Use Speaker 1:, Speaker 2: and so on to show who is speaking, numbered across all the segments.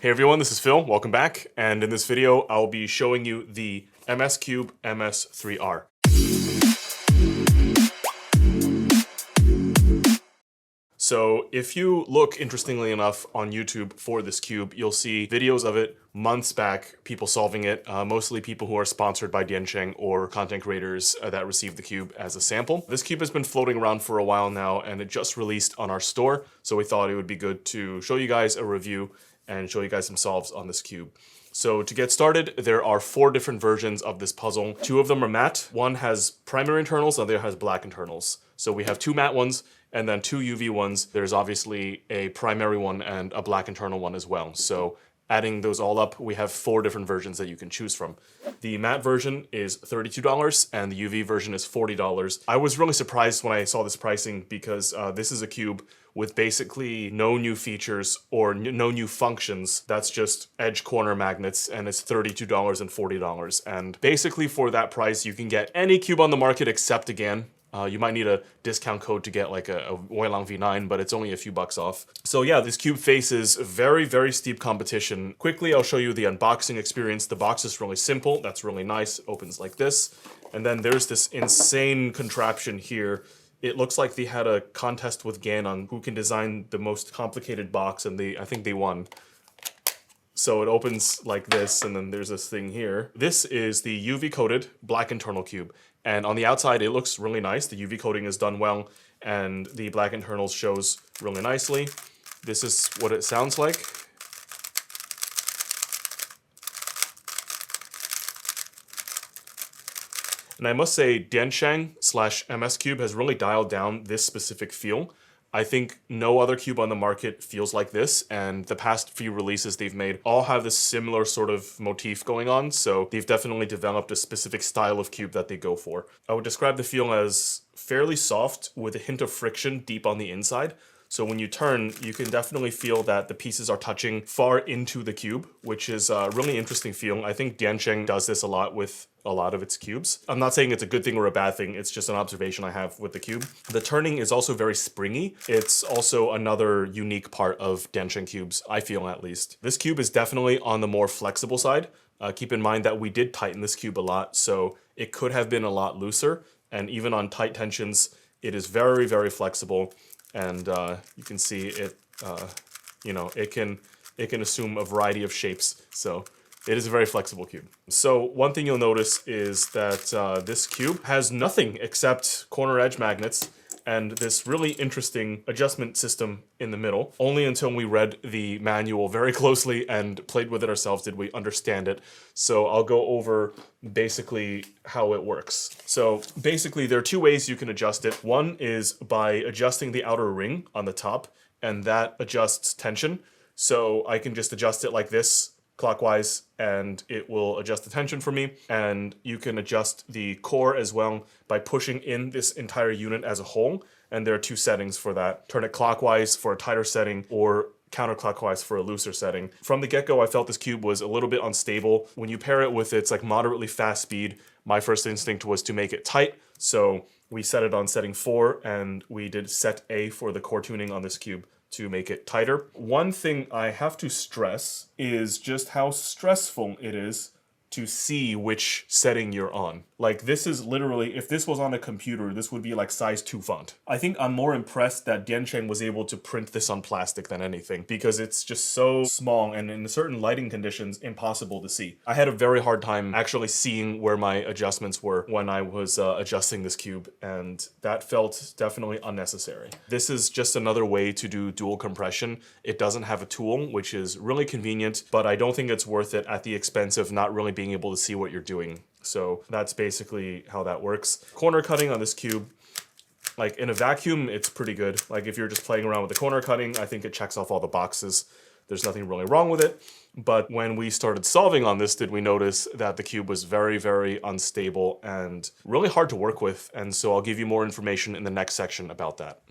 Speaker 1: Hey everyone, this is Phil, welcome back, and in this video I'll be showing you the MS3R MS3R. So if you look, interestingly enough, on YouTube for this cube, you'll see videos of it months back, people solving it, mostly people who are sponsored by DianSheng or content creators that receive the cube as a sample. This cube has been floating around for a while now and it just released on our store, so we thought it would be good to show you guys a review and show you guys some solves on this cube. So to get started, there are 4 different versions of this puzzle. 2 of them are matte. One has primary internals, the other has black internals. So we have 2 matte ones and then 2 UV ones. There's obviously a primary one and a black internal one as well. So adding those all up, we have 4 different versions that you can choose from. The matte version is $32 and the UV version is $40. I was really surprised when I saw this pricing because this is a cube with basically no new features or no new functions. That's just edge corner magnets and it's $32 and $40. And basically for that price, you can get any cube on the market except again, you might need a discount code to get like a Weilang V9, but it's only a few bucks off. So yeah, this cube faces very, very steep competition. Quickly, I'll show you the unboxing experience. The box is really simple. That's really nice. It opens like this. And then there's this insane contraption here. It looks like they had a contest with GAN on who can design the most complicated box, and I think they won. So it opens like this, and then there's this thing here. This is the UV coated black internal cube. And on the outside, it looks really nice. The UV coating is done well, and the black internals shows really nicely. This is what it sounds like. And I must say, DianSheng MS Cube has really dialed down this specific feel. I think no other cube on the market feels like this, and the past few releases they've made all have this similar sort of motif going on, so they've definitely developed a specific style of cube that they go for. I would describe the feel as fairly soft with a hint of friction deep on the inside. So when you turn, you can definitely feel that the pieces are touching far into the cube, which is a really interesting feel. I think DianSheng does this a lot with a lot of its cubes. I'm not saying it's a good thing or a bad thing, it's just an observation I have with the cube. The turning is also very springy. It's also another unique part of DianSheng cubes, I feel at least. This cube is definitely on the more flexible side. Keep in mind that we did tighten this cube a lot, so it could have been a lot looser, and even on tight tensions, it is very, very flexible. And you can see it, it can assume a variety of shapes. So it is a very flexible cube. So one thing you'll notice is that this cube has nothing except corner edge magnets and this really interesting adjustment system in the middle. Only until we read the manual very closely and played with it ourselves did we understand it. So I'll go over basically how it works. So basically there are 2 ways you can adjust it. One is by adjusting the outer ring on the top, and that adjusts tension. So I can just adjust it like this clockwise and it will adjust the tension for me. And you can adjust the core as well by pushing in this entire unit as a whole. And there are 2 settings for that. Turn it clockwise for a tighter setting or counterclockwise for a looser setting. From the get-go, I felt this cube was a little bit unstable. When you pair it with its like moderately fast speed, my first instinct was to make it tight. So we set it on setting 4 and we did set A for the core tuning on this cube to make it tighter. One thing I have to stress is just how stressful it is to see which setting you're on. Like this is literally, if this was on a computer, this would be like size 2 font. I think I'm more impressed that DianSheng was able to print this on plastic than anything because it's just so small and in certain lighting conditions, impossible to see. I had a very hard time actually seeing where my adjustments were when I was adjusting this cube, and that felt definitely unnecessary. This is just another way to do dual compression. It doesn't have a tool, which is really convenient, but I don't think it's worth it at the expense of not really being able to see what you're doing. So that's basically how that works. Corner cutting on this cube, like in a vacuum, it's pretty good. Like if you're just playing around with the corner cutting, I think it checks off all the boxes. There's nothing really wrong with it. But when we started solving on this, did we notice that the cube was very, very unstable and really hard to work with. And so I'll give you more information in the next section about that.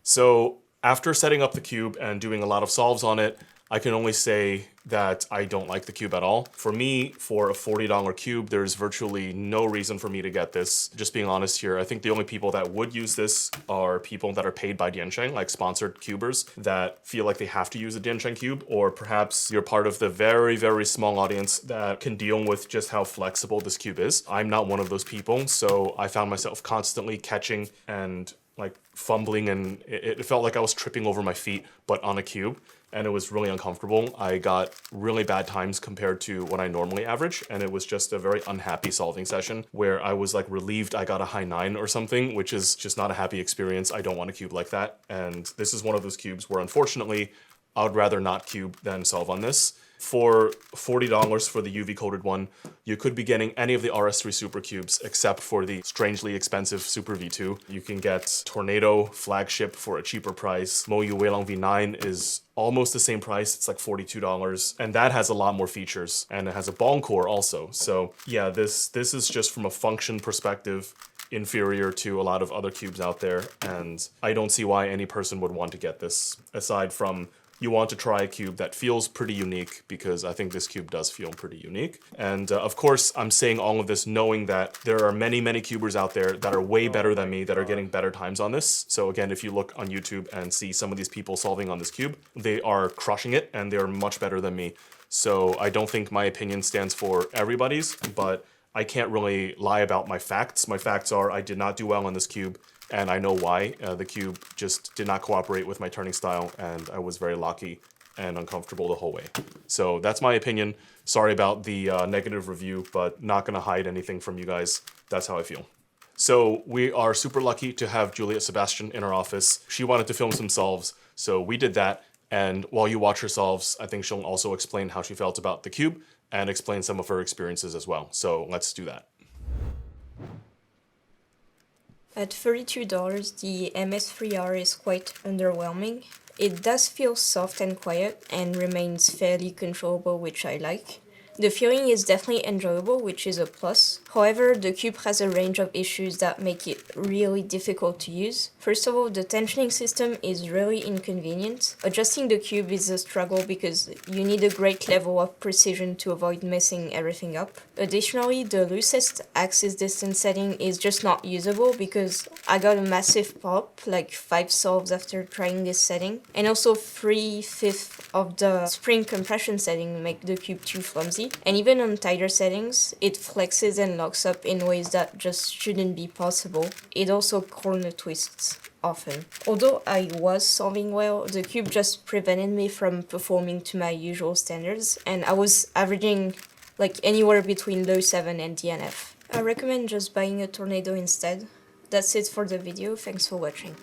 Speaker 1: So after setting up the cube and doing a lot of solves on it, I can only say that I don't like the cube at all. For me, for a $40 cube, there's virtually no reason for me to get this. Just being honest here, I think the only people that would use this are people that are paid by DianSheng, like sponsored cubers that feel like they have to use a DianSheng cube, or perhaps you're part of the very, very small audience that can deal with just how flexible this cube is. I'm not one of those people, so I found myself constantly catching and like fumbling, and it felt like I was tripping over my feet, but on a cube, and it was really uncomfortable. I got really bad times compared to what I normally average, and it was just a very unhappy solving session where I was like relieved I got a high 9 or something, which is just not a happy experience. I don't want a cube like that, and this is one of those cubes where unfortunately I would rather not cube than solve on this. For $40 for the UV coated one, you could be getting any of the RS3 Super Cubes except for the strangely expensive Super V2. You can get Tornado Flagship for a cheaper price. Moyu Weilang V9 is almost the same price, it's like $42, and that has a lot more features, and it has a ball core also. So yeah, this is just from a function perspective inferior to a lot of other cubes out there, and I don't see why any person would want to get this, aside from you want to try a cube that feels pretty unique, because I think this cube does feel pretty unique. And of course, I'm saying all of this knowing that there are many, many cubers out there that are way better than me, that are getting better times on this. So again, if you look on YouTube and see some of these people solving on this cube, they are crushing it and they're much better than me. So I don't think my opinion stands for everybody's, but I can't really lie about my facts. My facts are I did not do well on this cube, and I know why. The cube just did not cooperate with my turning style, and I was very locky and uncomfortable the whole way. So that's my opinion. Sorry about the negative review, but not gonna hide anything from you guys. That's how I feel. So we are super lucky to have Juliette Sebastian in our office. She wanted to film some solves, so we did that. And while you watch her solves, I think she'll also explain how she felt about the cube and explain some of her experiences as well. So let's do that.
Speaker 2: At $32, the MS3R is quite underwhelming. It does feel soft and quiet and remains fairly controllable, which I like. The feeling is definitely enjoyable, which is a plus. However, the cube has a range of issues that make it really difficult to use. First of all, the tensioning system is really inconvenient. Adjusting the cube is a struggle because you need a great level of precision to avoid messing everything up. Additionally, the loosest axis distance setting is just not usable because I got a massive pop, like 5 solves after trying this setting. And also 3/5 of the spring compression setting make the cube too flimsy. And even on tighter settings, it flexes and locks up in ways that just shouldn't be possible. It also corner twists often. Although I was solving well, the cube just prevented me from performing to my usual standards, and I was averaging like anywhere between low 7 and DNF. I recommend just buying a Tornado instead. That's it for the video, thanks for watching.